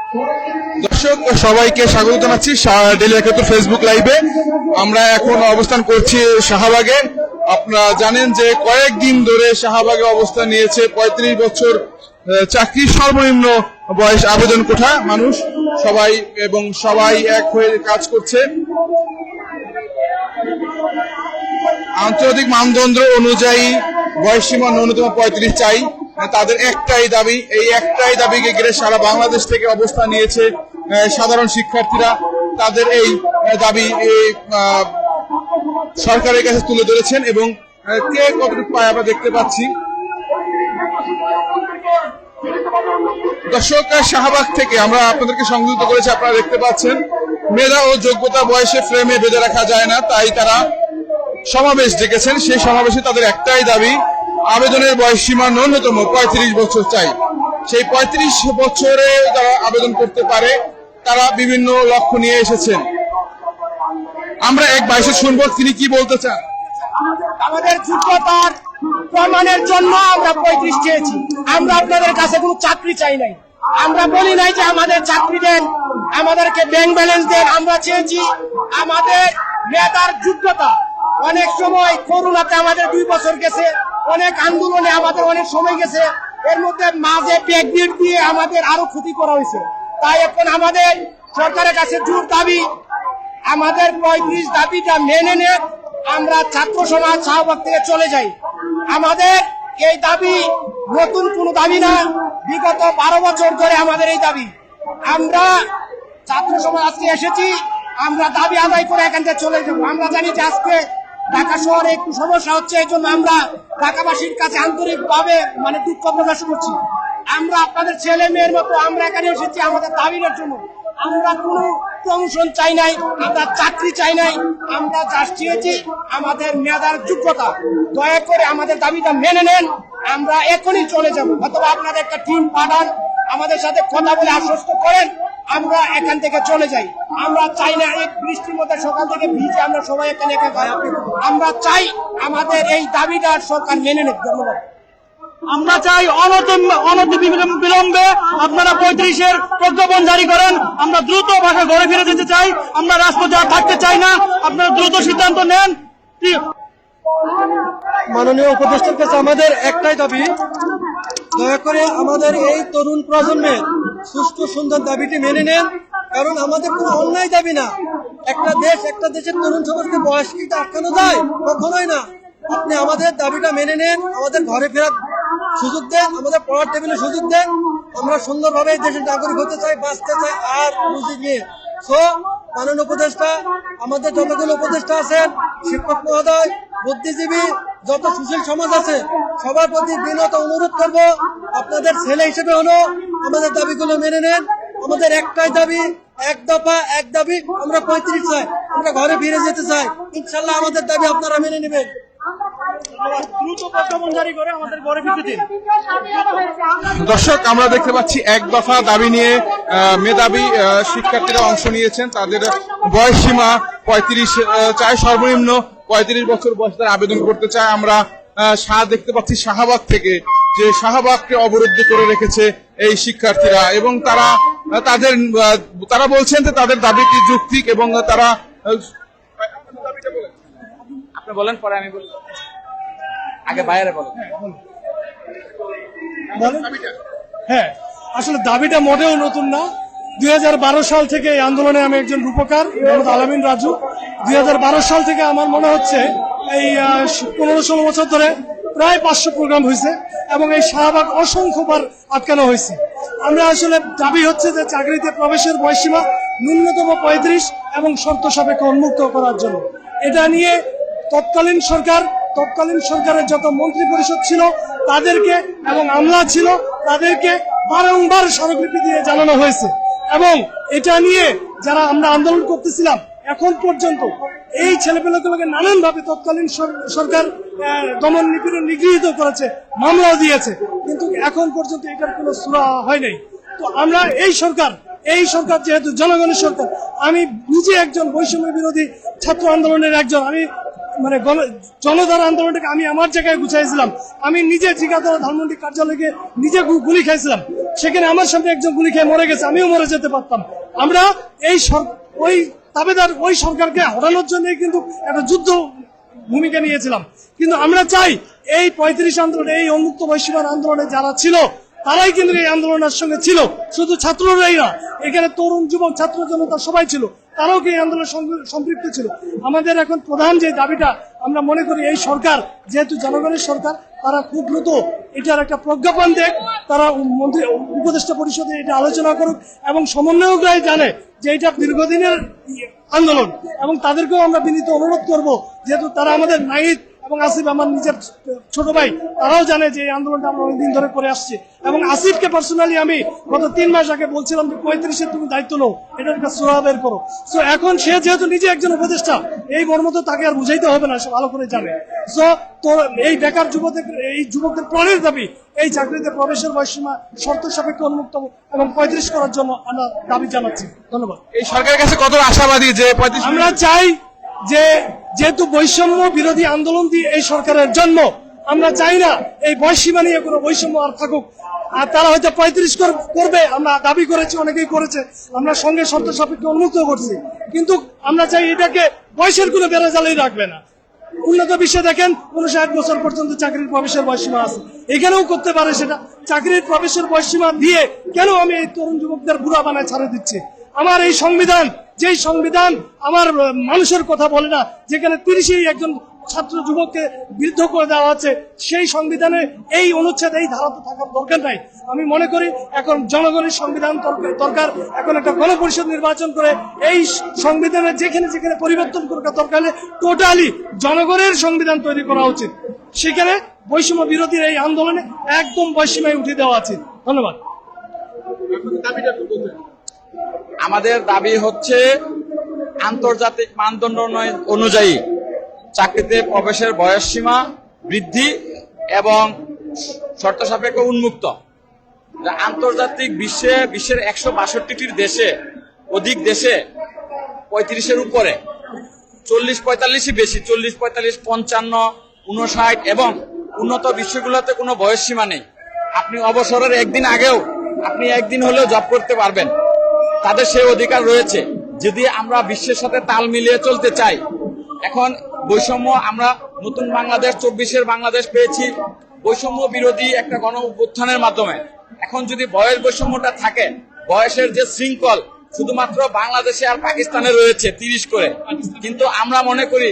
দর্শক সবাইকে স্বাগত জানাচ্ছি ডেইলি ৭১ ফেসবুক লাইভে। আমরা এখন অবস্থান করছি শাহবাগে। আপনারা জানেন যে কয়েকদিন ধরে শাহবাগে অবস্থান নিয়েছে ৩৫ বছর চাকরির সর্বনিম্ন বয়স আবেদন কোঠা মানুষ সবাই, এবং সবাই এক হয়ে কাজ করছে। আন্তর্জাতিক মানদণ্ড অনুযায়ী বয়সসীমা ন্যূনতম ৩৫ চাই, তাদের একটাই দাবি। এই একটাই দাবিকে ঘিরে সারা বাংলাদেশ থেকে অবস্থান নিয়েছে সাধারণ শিক্ষার্থীরা। তাদের এই দাবি সরকারের কাছে তুলে ধরেছেন এবং কে কতটুকু পায় আমরা দেখতে পাচ্ছি। দর্শক শাহবাগ থেকে আমরা আপনাদেরকে সংযুক্ত করেছি, আপনারা দেখতে পাচ্ছেন মেধা ও যোগ্যতা বয়সে ফ্রেমে বেঁধে রাখা যায় না, তাই তারা সমাবেশ ডেকেছেন। সেই সমাবেশে তাদের একটাই দাবি, আবেদনের বয়স সীমা ন্যূনতম ৩৫ বছর চাই। সেই ৩৫ বছরে যারা আবেদন করতে পারে তারা বিভিন্ন লক্ষ্য নিয়ে এসেছেন। আমরা এক ভাইকে শুনবো তিনি কি বলতে চান। আমাদের যোগ্যতার প্রমাণের জন্য আমরা ৩৫ চেয়েছি। আমরা আপনাদের কাছে কোনো চাকরি চাই নাই। আমরা বলি নাই যে আমাদের চাকরি দেন, আমাদেরকে ব্যাংক ব্যালেন্স দেন। আমরা চেয়েছি আমাদের মেধার যোগ্যতা। অনেক সময় করোনাতে আমাদের ২ বছর গেছে, অনেক আন্দোলনে আমাদের অনেক সময় গেছে, এর মধ্যে মাঝে প্রেগনেন্ট দিয়ে আমাদের আরো ক্ষতি করা হয়েছে। তাই এখন আমাদের সরকারের কাছে জোর দাবি, আমাদের ৩৫ দাবিটা মেনে নিয়ে আমরা ছাত্র সমাজ শাহবাগ থেকে চলে যাই। আমাদের এই দাবি নতুন কোনো দাবি না, বিগত ১২ বছর ধরে আমাদের এই দাবি। আমরা ছাত্র সমাজ আজকে এসেছি, আমরা দাবি আদায় করে এখান থেকে চলে যাবো। আমরা জানি যে আজকে ঢাকা শহরে একটু সমস্যা হচ্ছে, এই জন্য আমরা ঢাকাবাসীর কাছে আন্তরিকভাবে দুঃখ প্রকাশ করছি। আমরা আপনাদের ছেলে মেয়ের মতো আমরা এখানে এসেছি আমাদের দাবির জন্য। আমরা কোনো প্রমোশন চাই নাই, আমরা চাকরি চাই নাই, আমরা যা চেয়েছি আমাদের মেধার যোগ্যতা। দয়া করে আমাদের দাবিটা মেনে নেন, আমরা এখনই চলে যাব, অথবা আপনাদের একটা টিম পাঠান, আমাদের সাথে কথা বলে আশ্বস্ত করেন, আমরা এখান থেকে চলে যাই। আমরা চাই না এই বৃষ্টির মধ্যে সকাল থেকে ভিজে আমরা সবাই এখানে আমরা চাই আমাদের এই দাবিটা সরকার মেনে নেন। ধন্যবাদ। আমরা চাই অনতিবিলম্বে আপনারা ৩৫-এর প্রজ্ঞাপন জারি করেন। আমরা দ্রুত ভাষা ঘরে ফিরে যেতে চাই, আমরা রাজপথে আর থাকতে চাই না। আপনারা দ্রুত সিদ্ধান্ত নেন। মাননীয় উপদেষ্টার কাছে আমাদের একটাই দাবি, দয়া করে আমাদের এই তরুণ প্রজন্মের সুষ্ঠু সুন্দর দাবিটি মেনে নেন। কারণ আমাদের কোনো অন্যায় দাবি না। একটা দেশ, একটা দেশের তরুণ সমাজকে বয়স কি আটকানো যায়? কখনোই না। আপনি আমাদের দাবিটা মেনে নেন, আমাদের ঘরে ফেরার সুযোগ দেন, আমাদের পড়ার টেবিলে সুযোগ দেন। আমরা সুন্দরভাবে দেশের নাগরিক হতে চাই, বাঁচতে চাই আর রুজি নিয়ে। মাননীয় উপদেষ্টা, আমাদের যতগুলো উপদেষ্টা আছেন, শিক্ষক মহোদয়, বুদ্ধিজীবী, যত সুশীল সমাজ আছে, সবার প্রতি বিনত অনুরোধ করব, আপনাদের ছেলে হিসেবে হলো আমাদের দাবিগুলো মেনে নেন। আমাদের একটাই দাবি, এক দফা এক দাবি, আমরা ৩৫ চাই, আমরা ঘরে ফিরে যেতে চাই। ইনশাল্লাহ আমাদের দাবি আপনারা মেনে নেবেন। দর্শক আমরা দেখতে পাচ্ছি এক দফা দাবি নিয়ে মেধাবী শিক্ষার্থীরা অংশ নিয়েছেন। তাদের বয়স সীমা ৩৫ চায়, সর্বনিম্ন ৩৫ বছর বয়স তারা আবেদন করতে চায়। আমরা দেখতে পাচ্ছি শাহবাগ থেকে, যে শাহবাগকে অবরুদ্ধ করে রেখেছে এই শিক্ষার্থীরা, এবং তারা বলছেন যে তাদের দাবিটি যৌক্তিক এবং তারা আপনি বলেন, পরে আমি বলি, আগে বাইরে বলেন। হ্যাঁ, আসলে দাবিটা মোটেও নতুন না। ২০১২ সাল থেকে এই আন্দোলনে আমি একজন রূপকার, মোহাম্মদ আলামিন রাজু। ২০১২ সাল থেকে আমার মনে হচ্ছে এই ১৫-১৬ বছর ধরে প্রায় ৫০০ প্রোগ্রাম হয়েছে এবং এই শাহবাগ অসংখ্যবার আটকানো হয়েছে। আমরা আসলে দাবি হচ্ছে যে চাকরিতে প্রবেশের বয়সসীমা ন্যূনতম ৩৫ এবং শর্ত সাপেক্ষে উন্মুক্ত করার জন্য। এটা নিয়ে তৎকালীন সরকারের যত মন্ত্রী পরিষদ ছিল তাদেরকে এবং আমলা ছিল তাদেরকে বারংবার স্মারকলিপি দিয়ে জানানো হয়েছে, এবং এটা নিয়ে যারা আমরা আন্দোলন করতেছিলাম এখন পর্যন্ত এই ছেলেপেলেগুলোকে নানানভাবে তৎকালীন সরকার দমন নিপীড়ন নিগৃহীত করেছে, মামলাও দিয়েছে, কিন্তু এখন পর্যন্ত এটার কোনো সুরা হয় নাই। তো আমরা এই সরকার যেহেতু জনগণের সরকার, আমি নিজে একজন বৈষম্য বিরোধী ছাত্র আন্দোলনের একজন, আমি জনতার আন্দোলনটাকে আমি আমার জায়গায় গুছাইছিলাম। আমি নিজে জিগাতলা ধানমন্ডি কার্যালয়কে নিজে গুলি খাইছিলাম। সেখানে আমার সামনে একজন গুলি খেয়ে মরে গেছে, আমিও মরে যেতে পারতাম। আমরা ওই দাবিদার ওই সরকারকে হটানোর জন্য কিন্তু একটা যুদ্ধ ভূমিকা নিয়েছিলাম। কিন্তু আমরা চাই এই 35 আন্দোলন, এই উন্মুক্ত বৈষম্য আন্দোলনে যারা ছিল তারাই কিন্তু এই আন্দোলনের সঙ্গে ছিল, শুধু ছাত্ররাই না, এখানে তরুণ যুবক ছাত্র জনতা সবাই ছিল, তারাও কি এই আন্দোলনের সঙ্গে সম্পৃক্ত ছিল। আমাদের এখন প্রধান যে দাবিটা, আমরা মনে করি এই সরকার যেহেতু জনগণের সরকার, তারা খুব দ্রুত এটার একটা প্রজ্ঞাপন দেখ, তারা মন্ত্রী উপদেষ্টা পরিষদে এটা আলোচনা করুক এবং সমন্বয়করাই জানে যে এটা দীর্ঘদিনের আন্দোলন, এবং তাদেরকেও আমরা বিনীত অনুরোধ করব, যেহেতু তারা আমাদের নাহিদ এবং আসিফ আমার নিজের ছোট ভাই, তারাও জানে যে এই আন্দোলনটা আমরা অনেকদিন ধরে করে আসছি। এবং আসিফকে পার্সোনালি আমি গত 3 মাস আগে বলছিলাম যে 35-এর তুমি দায়িত্ব নাও, এটার একটা সুরা বের করো। সো এখন সে যেহেতু নিজে একজন উপদেষ্টা, এই মর্ম তো তাকে আর বুঝাইতে হবে না, সে ভালো করে জানে। সো তো এই বেকার যুবকদের প্রাণের দাবি, এই চাকরিতে প্রবেশের বয়সীমা শর্ত সাপেক্ষে উন্মুক্ত এবং 35 করার জন্য আমরা দাবি জানাচ্ছি। ধন্যবাদ। এই সরকারের কাছে কত আশাবাদী যে 35 আমরা চাই যে যেহেতু বৈষম্য বিরোধী আন্দোলন দিয়ে এই সরকারের জন্ম, আমরা চাই না এই বয়সীমা নিয়ে কোনো বৈষম্য আর থাকুক। আর তারা হয়তো 35 করবে, আমরা দাবি করেছি, অনেকেই করেছে, আমরা সঙ্গে শর্ত সাপেক্ষে উন্মুক্ত করছি, কিন্তু আমরা চাই এটাকে বয়সের কোনো বেড়াজালেই রাখবে না। উন্নত বিশ্বে দেখেন 59 বছর পর্যন্ত চাকরির প্রবেশের বয়সীমা আছে, এখানেও করতে পারে সেটা। চাকরির প্রবেশের বয়সীমা দিয়ে কেন আমি এই তরুণ যুবকদের বুড়া বানায় ছাড়ে দিচ্ছি? আমার এই সংবিধান, যেই সংবিধান আমার মানুষের কথা বলে না, যেখানে 30 একজন ছাত্র যুবককে বিদ্ধ করে দেওয়া আছে, সেই সংবিধানে এই অনুচ্ছেদ, এই ধারা তো থাকার দরকার নাই। আমি মনে করি এখন জনগণের সংবিধান দরকার, এখন একটা গণপরিষদ নির্বাচন করে এই সংবিধানের যেখানে যেখানে পরিবর্তন করার দরকার, টোটালি জনগণের সংবিধান তৈরি করা উচিত। সেখানে বৈষম্য বিরোধীর এই আন্দোলনে একদম বৈষম্যে উঠে দেওয়া উচিত। ধন্যবাদ। আমাদের দাবি হচ্ছে আন্তর্জাতিক মানদণ্ড অনুযায়ী চাকরিতে প্রবেশের বয়সসীমা বৃদ্ধি এবং শর্ত সাপেক্ষে উন্মুক্ত। আন্তর্জাতিক বিশ্বের 162টির দেশে, অধিক দেশে 35-এর উপরে, 40-45ই বেশি, 40-45, 55, 59 এবং উন্নত বিশ্বগুলোতে কোনো বয়সসীমা নেই। আপনি অবসরের একদিন আগেও আপনি একদিন হলেও জব করতে পারবেন, তাদের সেই অধিকার রয়েছে। যদি আমরা বিশ্বের সাথে তাল মিলিয়ে চলতে চাই, এখন বৈষম্য, আমরা নতুন বাংলাদেশ 24-এর বাংলাদেশ পেয়েছি বৈষম্য বিরোধী একটা গণ অভ্যুত্থানের মাধ্যমে। এখন যদি বয়স বৈষম্যটা থাকে, বয়সের যে শৃঙ্খল শুধুমাত্র বাংলাদেশে আর পাকিস্তানে রয়েছে 30 করে, কিন্তু আমরা মনে করি,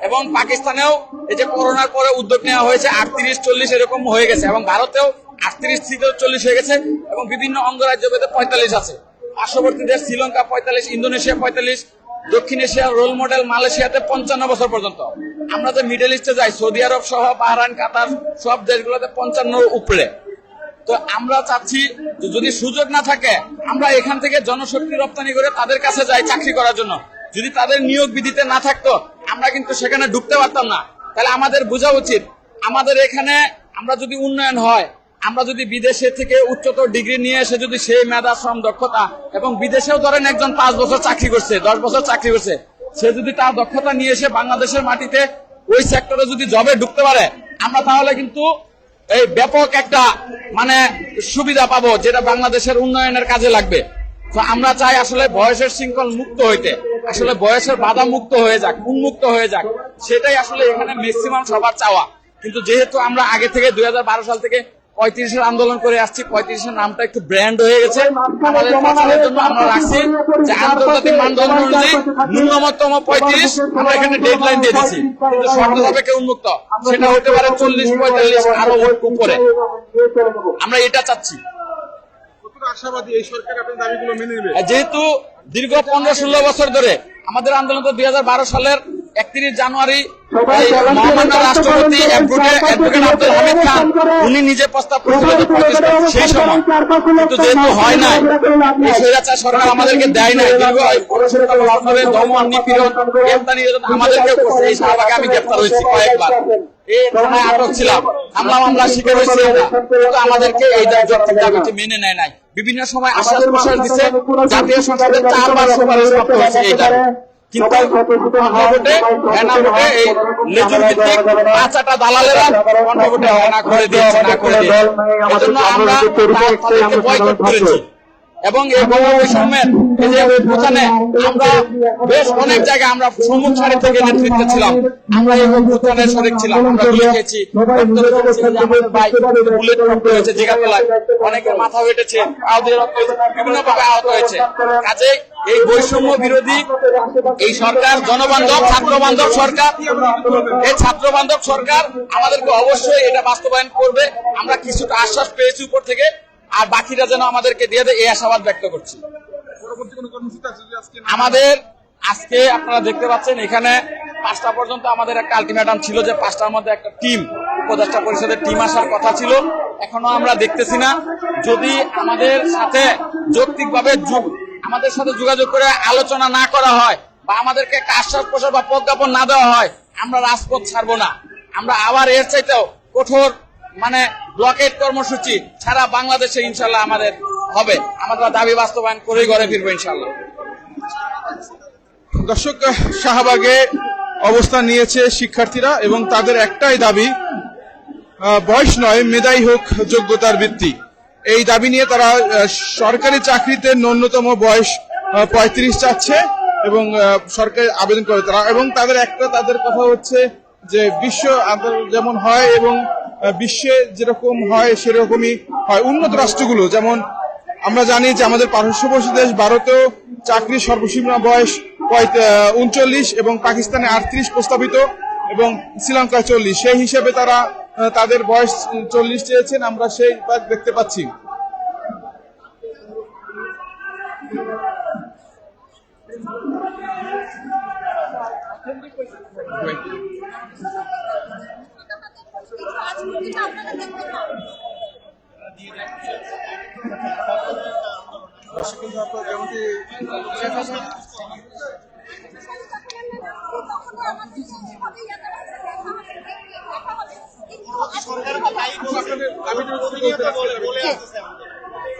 এবং পাকিস্তানেও এই যে করোনার পরে উদ্যোগ নেওয়া হয়েছে 38-40 এরকম হয়ে গেছে, এবং ভারতেও 38-40 হয়ে গেছে, এবং বিভিন্ন অঙ্গরাজ্যভেদে 45 আছে। পার্শ্ববর্তী দেশ শ্রীলঙ্কা 45, ইন্দোনেশিয়া 45, দক্ষিণ এশিয়ার রোল মডেল মালয়েশিয়াতে 55 বছর পর্যন্ত। আমরা যে মিডল ইস্টে যাই, সৌদি আরব সহ বাহরাইন, কাতার, সব দেশগুলোতে 55 উপরে। তো আমরা চাচ্ছি যদি সুযোগ না থাকে, আমরা এখান থেকে জনশক্তি রপ্তানি করে তাদের কাছে যাই চাকরি করার জন্য। যদি তাদের নিয়োগ বিধিতে না থাকতো, আমরা কিন্তু সেখানে ঢুকতে পারতাম না। তাহলে আমাদের বোঝা উচিত, আমাদের এখানে আমরা যদি উন্নয়ন হয়, আমরা যদি বিদেশে থেকে উচ্চতর ডিগ্রি নিয়ে এসে যদি সেই মেধা, শ্রম, দক্ষতা, এবং বিদেশেও ধরেন একজন 5 বছর চাকরি করছে, 10 বছর চাকরি করছে, সে যদি তার দক্ষতা নিয়ে এসে বাংলাদেশের মাটিতে ওই সেক্টরে যদি জবে ঢুকতে পারে, আমরা তাহলে কিন্তু এই ব্যাপক একটা সুবিধা পাবো, যেটা বাংলাদেশের উন্নয়নের কাজে লাগবে। তো আমরা চাই আসলে বয়সের শৃঙ্খল মুক্ত হইতে, আসলে বয়সের বাধা মুক্ত হয়ে যাক, উন্মুক্ত হয়ে যাক, সেটাই আসলে এখানে ম্যাক্সিমাম সবার চাওয়া। কিন্তু যেহেতু আমরা আগে থেকে 2012 সাল থেকে 35-এর আন্দোলন করে আসছি, 35-এর নামটা একটু ব্র্যান্ড হয়ে গেছে। আমাদের প্রচারের জন্য আমরা রাখছি যে আন্তর্জাতিক মানদণ্ড অনুযায়ী ন্যূনতম 35, আমরা এখানে ডেডলাইন দিয়ে দিচ্ছি, কিন্তু শর্ত সাপেক্ষে উন্মুক্ত, সেটা হতে পারে 40-45 আরো উপরে। আমরা এটা চাচ্ছি। যেহেতু দীর্ঘ 15-16 বছর ধরে আমাদের আন্দোলন, তো 2012 সালের 31 জানুয়ারি মহামান্য রাষ্ট্রপতি অ্যাডভোকেট আব্দুল হামিদ খান উনি নিজে প্রস্তাব করেছিলেন সেই সময়, কিন্তু যেহেতু হয় নাই, এই স্বৈরাচার সরকার আমাদেরকে দেয় নাই, দীর্ঘ 15-16 বছর ধরে দমন, নিপীড়ন, গ্রেফতার, আমাদেরকেও করছে। এই শাহবাগে আমি গ্রেফতার হয়েছি কয়েকবার, এই থানায় আটক ছিলাম, হামলা মামলার শিকার হয়েছি আমরা, কিন্তু আমাদেরকে এই যৌক্তিক দাবিটি মেনে নেয় নাই। বিভিন্ন সময় আশ্বাস প্রশ্বাস দিচ্ছে, জাতীয় সংসদে 4 বার সুপারিশ প্রাপ্ত হয়েছে এই দাবি। কিন্তু গণভোটে হেনা ভোটে এই লেজুর ভিত্তিক 5টা দালালেরা গণভোটে হেনা করে দিয়েছে, না করে দিয়েছে। এজন্য আমরা তাদেরকে বয়কট করেছি। এবং এই গণবৈষম্যের এই যে অভ্যুত্থানে আমরা বেশ অনেক জায়গায় আমরা সম্মুখ সারি থেকে নেতৃত্বে ছিলাম, আমরা এই অভ্যুত্থানের শরীক ছিলাম, আমরা গুলি খেয়েছি, আমাদের ভাই বুলেট প্রাপ্ত হয়েছে, জিগাতলায় অনেকের মাথা ফেটেছে, পা দিয়ে রক্ত হয়েছে, বিভিন্ন ভাবে আহত হয়েছে। কাজে এই বৈষম্য বিরোধী এই সরকার জনবান্ধব ছাত্র বান্ধব সরকার, এই ছাত্র বান্ধব সরকার আমাদেরকে অবশ্যই এটা বাস্তবায়ন করবে। আমরা কিছুটা আশ্বাস পেয়েছি উপর থেকে, আর বাকিরা যেন আমাদেরকে দিয়ে দেয় এই আশাবাদ ব্যক্ত করছি। আমাদের আজকে আপনারা দেখতে পাচ্ছেন এখানে 5টা পর্যন্ত আমাদের একটা আলটিমেটাম ছিল যে 5টার মধ্যে একটা টিম, উপদেষ্টা পরিষদের টিম আসার কথা ছিল, এখনো আমরা দেখতেছি না। যদি আমাদের সাথে যৌক্তিকভাবে আমাদের সাথে যোগাযোগ করে আলোচনা না করা হয় বা আমাদেরকে একটা আশ্বাস প্রশ্বাস বা প্রজ্ঞাপন না দেওয়া হয়, আমরা রাজপথ ছাড়বো না। আমরা আবার এর চাইতেও কঠোর ব্লকেট কর্মসূচি সারা বাংলাদেশে ইনশাল্লাহ আমাদের হবে। আমরা দাবি বাস্তবায়ন করেই ঘরে ফিরবো ইনশাল্লাহ। দর্শক, শাহবাগে অবস্থান নিয়েছে শিক্ষার্থীরা এবং তাদের একটাই দাবি, বয়স নয়, মেধাই হোক যোগ্যতার ভিত্তি। এই দাবি নিয়ে তারা সরকারি চাকরিতে ন্যূনতম বয়স 35 চাচ্ছে এবং সরকারি আবেদন করে তারা। এবং তাদের কথা হচ্ছে যে বিশ্ব যেমন হয় এবং বিশ্বে যেরকম হয় সেরকমই হয়। উন্নত রাষ্ট্রগুলো যেমন আমরা জানি যে আমাদের পার্শ্ববর্তী দেশ ভারতেও চাকরির সর্বসীমা বয়স 39 এবং পাকিস্তানে 38 প্রস্তাবিত এবং শ্রীলঙ্কায় 40। সেই হিসেবে তারা তাদের বয়স 40 চেয়েছেন, আমরা সেই দেখতে পাচ্ছি।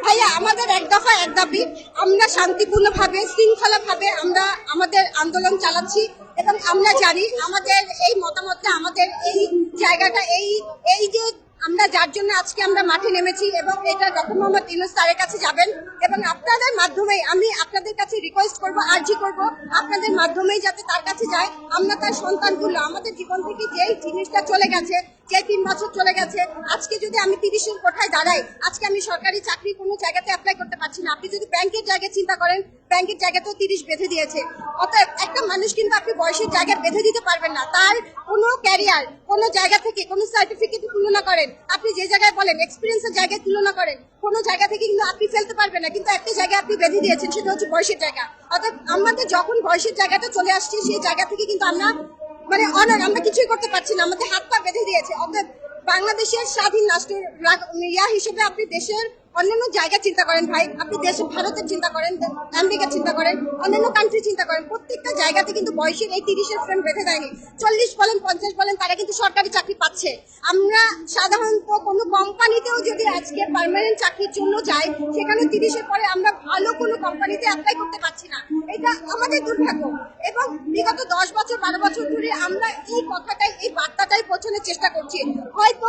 ভাইয়া, আমাদের এক দফা এক দাবি, আমরা শান্তিপূর্ণভাবে শৃঙ্খলাভাবে আমরা আমাদের আন্দোলন চালাচ্ছি এবং আমরা জানি আমাদের এই মতামতটা, আমাদের এই জায়গাটা, এই যে আমরা যার জন্য আজকে আমরা মাঠে নেমেছি এবং এটা ডক্টর মোহাম্মদ ইউনূস স্যারের কাছে যাবেন এবং আপনাদের মাধ্যমে আমি আপনাদের কাছে রিকোয়েস্ট করব, আর্জি করব, আপনাদের মাধ্যমেই যাতে তার কাছে যায়। আমরা তার সন্তানগুলো, আমাদের জীবন থেকে যেই জিনিসটা চলে গেছে, যে 3 বছর চলে গেছে, আজকে যদি আমি 30-এর কোঠায় দাঁড়াই, আজকে আমি সরকারি চাকরি কোনো জায়গাতে অ্যাপ্লাই করতে পারছি না। আপনি যদি ব্যাংকের জায়গায় চিন্তা করেন, ব্যাংকের জায়গাতেও 30 বেঁধে দিয়েছে। অতএব একটা মানুষ কিন্তু আপনি বয়সের জায়গায় বেঁধে দিতে পারবেন না। তার কোনো ক্যারিয়ার, কোনো জায়গা থেকে, কোনো সার্টিফিকেট তুলনা করেন, আপনি যে জায়গায় বলেন এক্সপিরিয়েন্সের জায়গায় তুলনা করেন, কোনো জায়গা থেকে কিন্তু আপনি ফেলতে পারবেন না। কিন্তু একটা জায়গায় আপনি বেঁধে দিয়েছেন, সেটা হচ্ছে বয়সের জায়গা। অর্থাৎ আমাদের যখন বয়সের জায়গাটা চলে আসছে, সেই জায়গা থেকে কিন্তু আমরা আমরা কিছুই করতে পারছি না, আমাদের হাত পা বেঁধে দিয়েছে। অর্থাৎ বাংলাদেশের স্বাধীন রাষ্ট্র হিসেবে আপনি দেশের অন্যান্য জায়গা চিন্তা করেন ভাই, আপনি দেশে ভারতের চিন্তা করেন, আমেরিকা চিন্তা করেন, অন্যান্য কান্ট্রি চিন্তা করেন, প্রত্যেকটা জায়গাতে কিন্তু বয়সের এই 30-এর ফ্রেম বেঁধে দেয়নি। 40 বলেন, 50 বলেন, তারা কিন্তু সরকারি চাকরি পাচ্ছে। আমরা সাধারণত কোনো কোম্পানিতেও যদি আজকে পার্মানেন্ট চাকরির জন্য যাই, সেখানে 30-এর পরে আমরা ভালো কোনো কোম্পানিতে অ্যাপ্লাই করতে পারছি না। এটা আমাদের দুর্ভাগ্য। এবং বিগত 10 বছর 12 বছর ধরে আমরা এই কথাটাই, এই বার্তাটাই পৌঁছানোর চেষ্টা করছি। হয়তো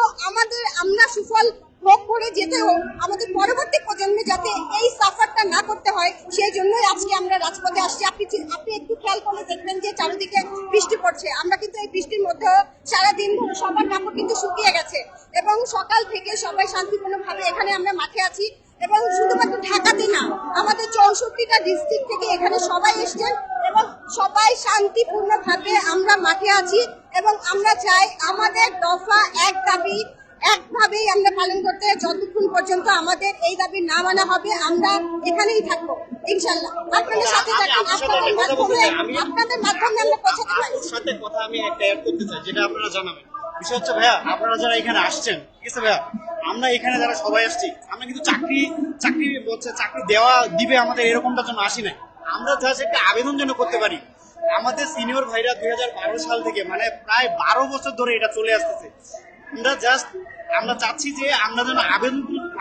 আমরা সুফল ভোগ করে যেতে হোক, আমাদের পরবর্তী প্রজন্মে যাতে এই সাফারটা না করতে হয়, সেই জন্যই আজকে আমরা রাজপথে আসছি। আপনি একটু খেয়াল করলে দেখবেন যে চারিদিকে বৃষ্টি পড়ছে। আমরা কিন্তু এই বৃষ্টির মধ্যেও সারাদিন সবার কাপড় কিন্তু শুকিয়ে গেছে এবং সকাল থেকে সবাই শান্তিপূর্ণভাবে এখানে আমরা মাঠে আছি। এবং শুধুমাত্র ঢাকাতে না, আমাদের 64টা ডিস্ট্রিক্ট থেকে এখানে সবাই এসছেন এবং সবাই শান্তিপূর্ণভাবে আমরা মাঠে আছি এবং আমরা চাই আমাদের দফা এক দাবি একভাবেই আমরা পালন করতে, যতক্ষণ পর্যন্ত আমাদের এই দাবি না মানা হবে আমরা এখানেই থাকবো ইনশাল্লাহ। আপনাদের সাথে থাকবেন, আপনাদের মাধ্যমে আমরা পৌঁছাতে পারি। সাথে কথা আমি একটা অ্যাড করতে চাই, যেটা আপনারা জানাবেন। বিষয় হচ্ছে ভাইয়া, আপনারা যারা এখানে আসছেন, ঠিক আছে ভাইয়া, আমরা এখানে যারা সবাই আসছি, আমরা কিন্তু চাকরি দেওয়া দিবে আমাদের এরকমটার জন্য আসি না। আমরা জাস্ট একটা আবেদন যেন করতে পারি। আমাদের সিনিয়র ভাইরা 2012 সাল থেকে, মানে প্রায় 12 বছর ধরে এটা চলে আসতেছে। আমরা চাচ্ছি যে আমরা যেন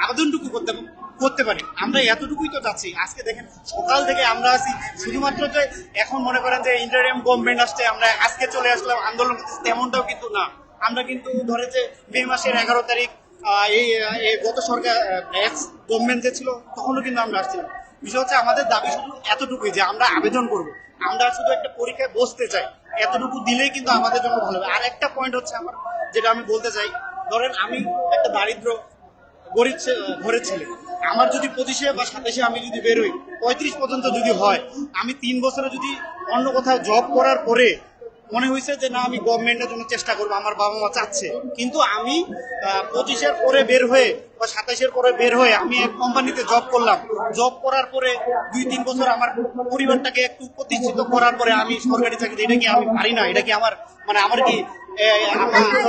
আবেদনটুকু করতে করতে পারি। আমরা এতটুকুই তো চাচ্ছি। আজকে দেখেন সকাল থেকে আমরা আছি, শুধুমাত্র যে এখন মনে করেন যে ইন্টারিয়াম গভর্নমেন্ট আসছে আমরা আজকে চলে আসলাম আন্দোলন করতে, তেমনটাও কিন্তু না। আমরা কিন্তু ধরে যে মে মাসের 11 তারিখ এই গত সরকার গভর্নমেন্ট যে ছিল তখনও কিন্তু আমরা আসছিলাম। বিষয় হচ্ছে আমাদের দাবি শুধু এতটুকুই যে আমরা আবেদন করব, আমরা শুধু একটা পরীক্ষায় বসতে চাই, এতটুকু দিলেই কিন্তু আমাদের জন্য ভালো হবে। আর একটা পয়েন্ট হচ্ছে আমার যেটা আমি বলতে চাই, ধরেন আমি একটা দারিদ্র গরিব ঘরের ছেলে, আমার যদি 25 বা 27 আমি যদি বের হই, 35 পর্যন্ত যদি হয়, আমি 3 বছরে যদি অন্য কোথাও জব করার পরে মনে হয়েছে যে না আমি গভর্নমেন্টের জন্য চেষ্টা করবো, আমার বাবা মা চাচ্ছে, কিন্তু আমি 25-এর পরে বের হয়ে বা 27-এর পরে বের হয়ে আমি এক কোম্পানিতে জব করলাম, জব করার পরে 2-3 বছর আমার পরিবারটাকে একটু প্রতিষ্ঠিত করার পরে আমি সরকারি চাকরি, এটা কি আমি পারি না? এটা কি আমার মানে আমার কি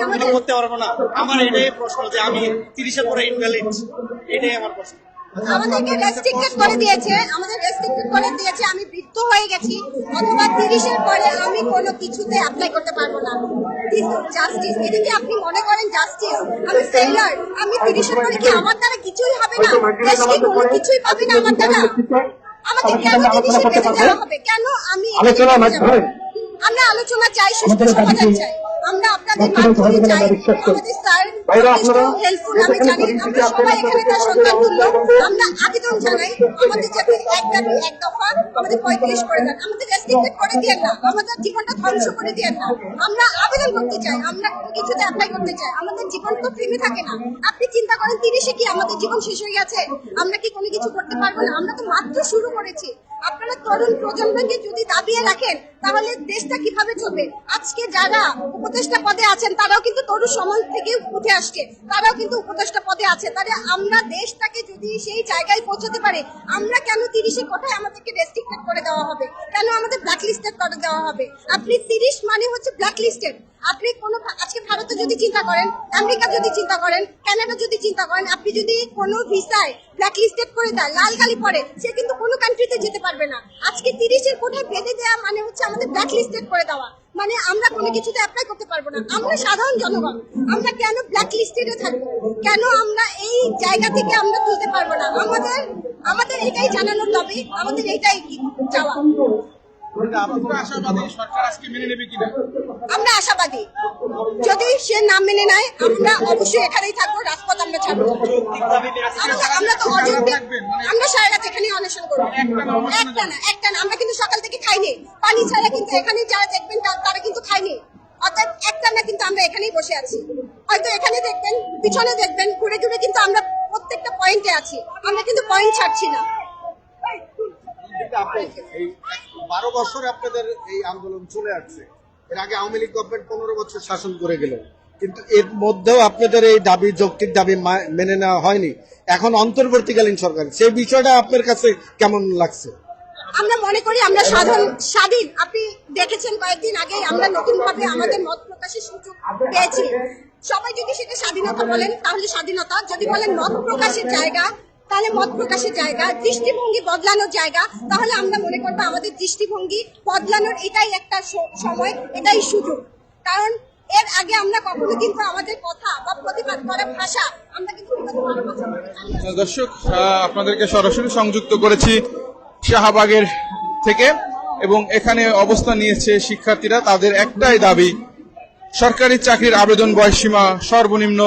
আমি করতে পারবো না? আমার এটাই প্রশ্ন যে আমি 30-এর পরে ইনভ্যালিড, এটাই আমার প্রশ্ন। আমাদেরকে রেস্ট্রিক্টেড করে দিয়েছে, আমি বৃদ্ধ হয়ে গেছি, অথবা 30-এর পরে আমি কোনো কিছুতে অ্যাপ্লাই করতে পারবো না। জাস্টিস, এটা কি আপনি মনে করেন জাস্টিস? আমি ফেইলার, আমি 30-এর পরে কি আমার দ্বারা কিছুই হবে না? দেশ কি কোনো কিছুই পাবে না আমার দ্বারা? আমাকে কেন 30-এর বেঁধে দেওয়া হবে? কেন আমি আমরা আলোচনা চাই, সুস্থ সমাধান চাই। আমরা আপনাদের মাধ্যমে চাই, আমাদের স্যার হেল্পফুল, আমি জানি আমরা সবাই এখানে তার সন্তান তুল্য। আমরা আবেদন জানাই আমাদের যাতে এক দাবি এক দফা আমাদের 35 করে দেন, আমাদের রেস্ট্রিক্টেড করে দিয়েন না, আমাদের জীবনটা ধ্বংস করে দিয়েন না। আমরা আবেদন করতে চাই, আমরা কোনো কিছুতে অ্যাপ্লাই করতে চাই, আমাদের জীবন তো থেমে থাকে না। আপনি চিন্তা করেন 30-এ কি আমাদের জীবন শেষ হয়ে গেছে? আমরা কি কোনো কিছু করতে পারবো না? আমরা তো মাত্র শুরু করেছি। আপনারা তরুণ প্রজন্মকে যদি দাবিয়ে রাখেন তাহলে দেশটা কিভাবে চলবে? আজকে যারা উপদেষ্টা পদে আছেন তারাও কিন্তু তরুণ সমাজ থেকে উঠে আসছে, তারাও কিন্তু উপদেষ্টা পদে আছে। তাহলে আমরা দেশটাকে যদি সেই জায়গায় পৌঁছতে পারে, আমরা কেন 30-এ কোথায় আমাদেরকে রেস্ট্রিক্টেড করে দেওয়া হবে? কেন আমাদের ব্ল্যাক লিস্টেড করে দেওয়া হবে? আপনি 30 মানে হচ্ছে ব্ল্যাক লিস্টেড। আপনি কোন আজকে ভারতে যদি চিন্তা করেন, আমেরিকা যদি চিন্তা করেন, কানাডা যদি চিন্তা করেন, আপনি যদি কোনো ভিসায় ব্ল্যাক লিস্টেড করে দেয়, লাল কালি পড়ে, সে কিন্তু কোনো কান্ট্রিতে যেতে পারবে না। আজকে 30-এর কোঠায় বেঁধে দেওয়া মানে হচ্ছে আমাদের ব্ল্যাক লিস্টেড করে দেওয়া, মানে আমরা কোনো কিছুতে অ্যাপ্লাই করতে পারবো না। আমরা সাধারণ জনগণ, আমরা কেন ব্ল্যাক লিস্টেডে থাকবো? কেন আমরা এই জায়গা থেকে আমরা তুলতে পারবো না? আমাদের এটাই জানানোর দাবি, আমাদের এটাই চাওয়া। আমরা আশাবাদী, যদি সে নাম মেনে নেয় আমরা অবশ্যই এখানেই থাকবো, রাজপথ আমরা ছাড়বো। আমরা তো আমরা সারা রাত এখানেই অনশন করবো, একটা না। আমরা কিন্তু সকাল থেকে খাইনি, পানি ছাড়া কিন্তু এখানে যারা দেখবেন তারা কিন্তু খাইনি, অর্থাৎ একটা না, কিন্তু আমরা এখানেই বসে আছি। হয়তো এখানে দেখবেন, পিছনে দেখবেন, ঘুরে ঘুরে কিন্তু আমরা প্রত্যেকটা পয়েন্টে আছি, আমরা কিন্তু পয়েন্ট ছাড়ছি না। এই 12 বছর আপনাদের এই আন্দোলন চলে আসছে, এর আগে আওয়ামী লীগ গভর্নমেন্ট 15 বছর শাসন করে গেল, কিন্তু এর মধ্যেও আপনাদের এই দাবি, যৌক্তিক দাবি মেনে নেওয়া হয়নি। এখন অন্তর্বর্তীকালীন সরকার, সেই বিষয়টা আপনার কাছে কেমন লাগছে? আমরা মনে করি আমরা স্বাধীন। আপনি দেখেছেন কয়েকদিন আগে আমরা নতুন ভাবে আমাদের মত প্রকাশের সুযোগ পেয়েছি। সবাই যদি সেটা স্বাধীনতা বলেন তাহলে স্বাধীনতা, যদি বলেন মত প্রকাশের জায়গা তাহলে মত প্রকাশের জায়গা, দৃষ্টিভঙ্গি বদলানোর জায়গা, তাহলে আমরা মনে করবো আমাদের দৃষ্টিভঙ্গি বদলানোর এটাই একটা সময়, এটাই সুযোগ। কারণ এর আগে আমরা কখনো কিন্তু আমাদের কথা বা প্রতিবাদ করার ভাষা আমরা কিন্তু দর্শক, আপনাদেরকে সরাসরি সংযুক্ত করেছি শাহবাগের থেকে, এবং এখানে অবস্থান নিয়েছে শিক্ষার্থীরা। তাদের একটাই দাবি, সরকারি চাকরির আবেদন বয়সসীমা সর্বনিম্ন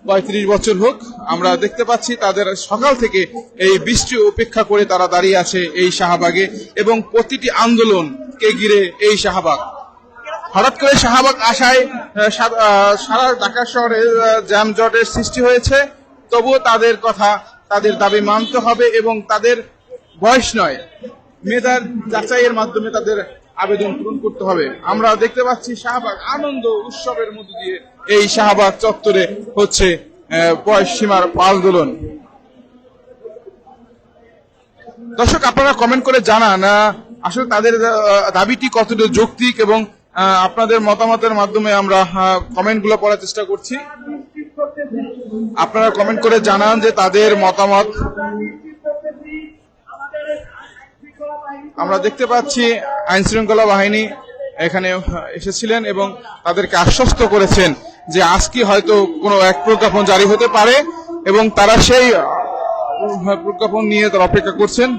35 বছর হোক। আমরা দেখতে পাচ্ছি তাদের সকাল থেকে এই বৃষ্টি উপেক্ষা করে তারা দাঁড়িয়ে আছে এই শাহবাগে, এবং প্রতিটি আন্দোলনকে ঘিরে এই শাহবাগ। হঠাৎ করে শাহবাগ আসায় সারা ঢাকা শহরে জ্যামজটের সৃষ্টি হয়েছে, তবুও তাদের কথা, তাদের দাবি মানতে হবে, এবং তাদের বয়স নয়, মেধার যাচাইয়ের মাধ্যমে তাদের আবেদন পূরণ করতে হবে। আমরা দেখতে পাচ্ছি শাহবাগ আনন্দ উৎসবের মধ্য দিয়ে এই শাহবাগ চত্বরে হচ্ছে বয়স সীমার আন্দোলন। দর্শক, আপনারা কমেন্ট করে জানান আসলে তাদের দাবিটি কতটা যৌক্তিক, এবং আপনাদের মতামতের মাধ্যমে আমরা কমেন্টগুলো পড়ার চেষ্টা করছি। আপনারা কমেন্ট করে জানান যে তাদের মতামত। আমরা দেখতে পাচ্ছি আইন শৃঙ্খলা বাহিনী এখানে এসেছিলেন এবং তাদেরকে আশ্বস্ত করেছেন যে আজকে হয়তো কোনো এক প্রজ্ঞাপন জারি হতে পারে, এবং তারা সেই প্রজ্ঞাপন নিয়ে তারা অপেক্ষা করছেন।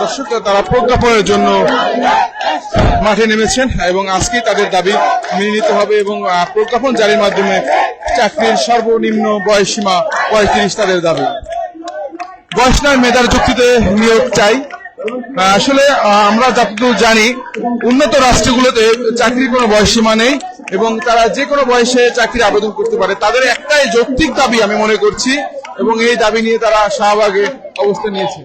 দর্শক, তারা প্রজ্ঞাপনের জন্য মাঠে নেমেছেন এবং আজকেই তাদের দাবি মেনে নিতে হবে এবং প্রজ্ঞাপন জারির মাধ্যমে চাকরির সর্বনিম্ন বয়সসীমা 35 তাদের দাবি। বয়স নয়, মেধার যুক্তিতে নিয়োগ চাই। আসলে আমরা যতদূর জানি উন্নত রাষ্ট্রগুলোতে চাকরির কোনো বয়সসীমা নেই এবং তারা যে কোনো বয়সে চাকরির আবেদন করতে পারে। তাদের একটাই যৌক্তিক দাবি আমি মনে করছি এবং এই দাবি নিয়ে তারা শাহবাগে অবস্থান নিয়েছে।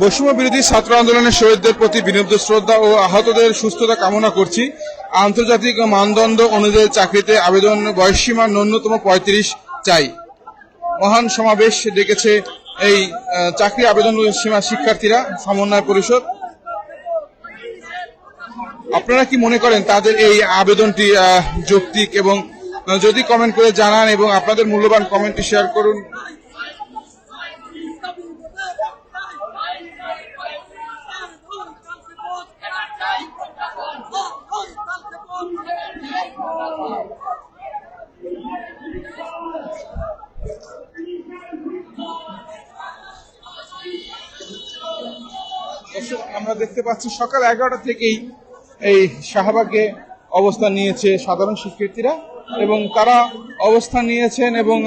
বৈষম্য বিরোধী ছাত্র আন্দোলনের শহীদদের প্রতি বিনম্র শ্রদ্ধা ও আহতদের সুস্থতা কামনা করছি। আন্তর্জাতিক মানদণ্ড অনুযায়ী চাকরিতে আবেদন বয়সসীমা ন্যূনতম 35 চাই। মহান সমাবেশ ডেকেছে এই চাকরি আবেদন সীমা শিক্ষার্থীরা সমন্বয় পরিষদ। আপনারা কি মনে করেন তাদের এই আবেদনটি যৌক্তিক? এবং যদি কমেন্ট করে জানান এবং আপনাদের মূল্যবান কমেন্টটি শেয়ার করুন। আমরা দেখতে পাচ্ছি সকাল 11টা থেকেই এই শাহবাগে অবস্থান নিয়েছে সাধারণ শিক্ষার্থীরা এবং তারা অবস্থান নিয়েছেন এবং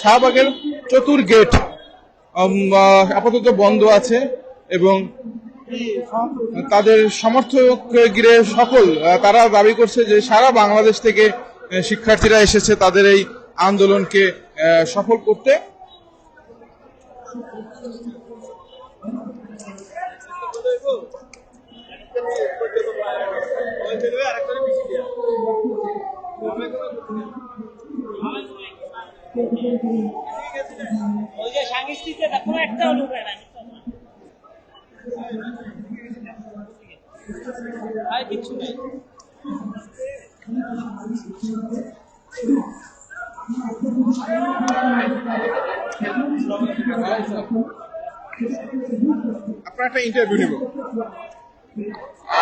শাহবাগের চতুর গেট আপাতত বন্ধ আছে এবং তাদের সমর্থক ঘিরে সকল তারা দাবি করছে যে সারা বাংলাদেশ থেকে শিক্ষার্থীরা এসেছে তাদের এই আন্দোলনকে সফল করতে। আপনার একটা ইন্টারভিউ নেব।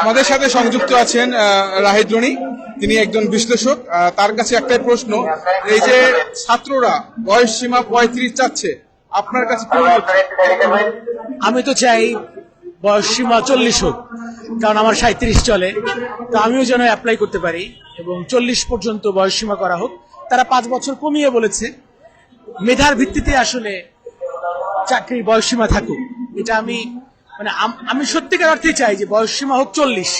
আমাদের সাথে সংযুক্ত আছেন রাহিদ রনি, তিনি একজন বিশ্লেষক। তার কাছে একটাই প্রশ্ন, এই যে ছাত্ররা বয়স সীমা 35 চাচ্ছে, আপনার কাছে কি মনে হচ্ছে? আমি তো চাই বয়স সীমা 40 হোক, কারণ আমার 37 চলে, তো আমিও যেন অ্যাপ্লাই করতে পারি এবং 40 পর্যন্ত বয়স সীমা করা হোক। তারা 5 বছর কমিয়ে বলেছে, মেধার ভিত্তিতে আসলে চাকরির বয়স সীমা থাকুক। এটা আমি সত্যিকার অর্থে চাই যে বয়স সীমা হোক 40